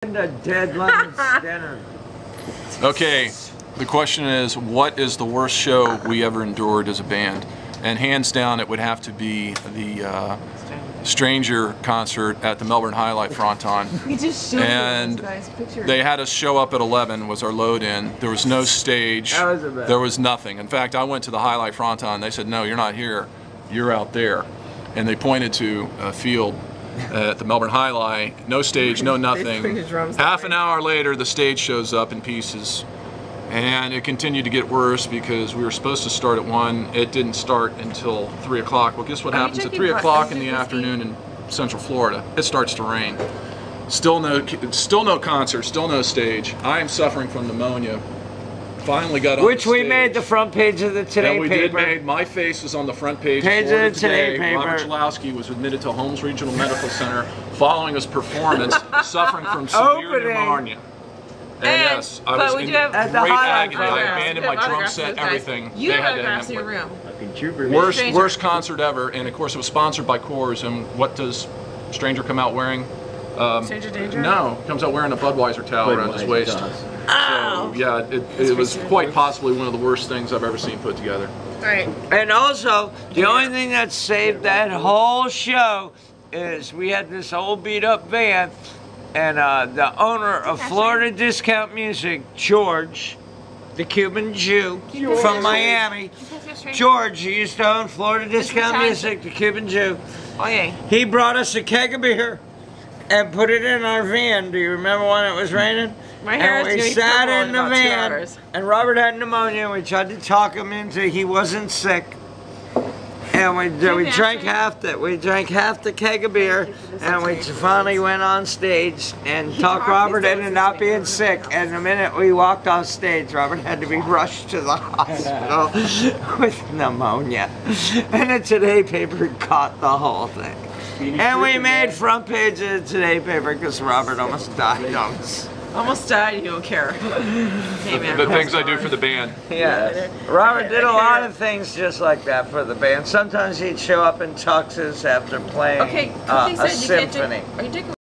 A dead lemon dinner. Okay, the question is, what is the worst show we ever endured as a band? And hands down, it would have to be the Stranger concert at the Melbourne Highlight Fronton. We just showed and those guys pictures. They had us show up at 11 was our load in. There was no stage. There was nothing. In fact, I went to the Highlight Fronton. They said, no, you're not here. You're out there. And they pointed to a field at the Melbourne Highlight. No stage, no nothing. Half an hour later, the stage shows up in pieces. And it continued to get worse because we were supposed to start at 1. It didn't start until 3 o'clock. Well, guess what happens at 3 o'clock in the afternoon in Central Florida? It starts to rain. Still no concert, still no stage. I am suffering from pneumonia. Finally got on Which the we stage. made the front page of the Today and we paper. did made, my face was on the front page of the Today paper. Robert Chalowski was admitted to Holmes Regional Medical Center following his performance, suffering from severe pneumonia. And yes, I was in great agony. I abandoned my drum set, everything. You have autographs in your room. Worst concert ever, and of course it was sponsored by Coors. And what does Stranger come out wearing? Stranger Danger? No, comes out wearing a Budweiser towel around his waist. So yeah, it was quite possibly one of the worst things I've ever seen put together. Right. And also, the only thing that saved that whole show is we had this old beat up van, and the owner of Florida Discount Music, George, the Cuban Jew from Miami. George, he used to own Florida Discount Music, the Cuban Jew. Oh yeah. He brought us a keg of beer and put it in our van. Do you remember when it was raining? My hair and we sat in the van, and Robert had pneumonia, and we tried to talk him into he wasn't sick. And we drank half the keg of beer, and we finally went on stage and talked Robert into not being sick. And the minute we walked off stage, Robert had to be rushed to the hospital with pneumonia. And the Today paper caught the whole thing. And we made front page of the Today paper because Robert almost died on us. Almost died, you don't care. Hey, man. The things I do for the band. Yeah. Robert did a lot of things just like that for the band. Sometimes he'd show up in tuxes after playing a symphony. Are you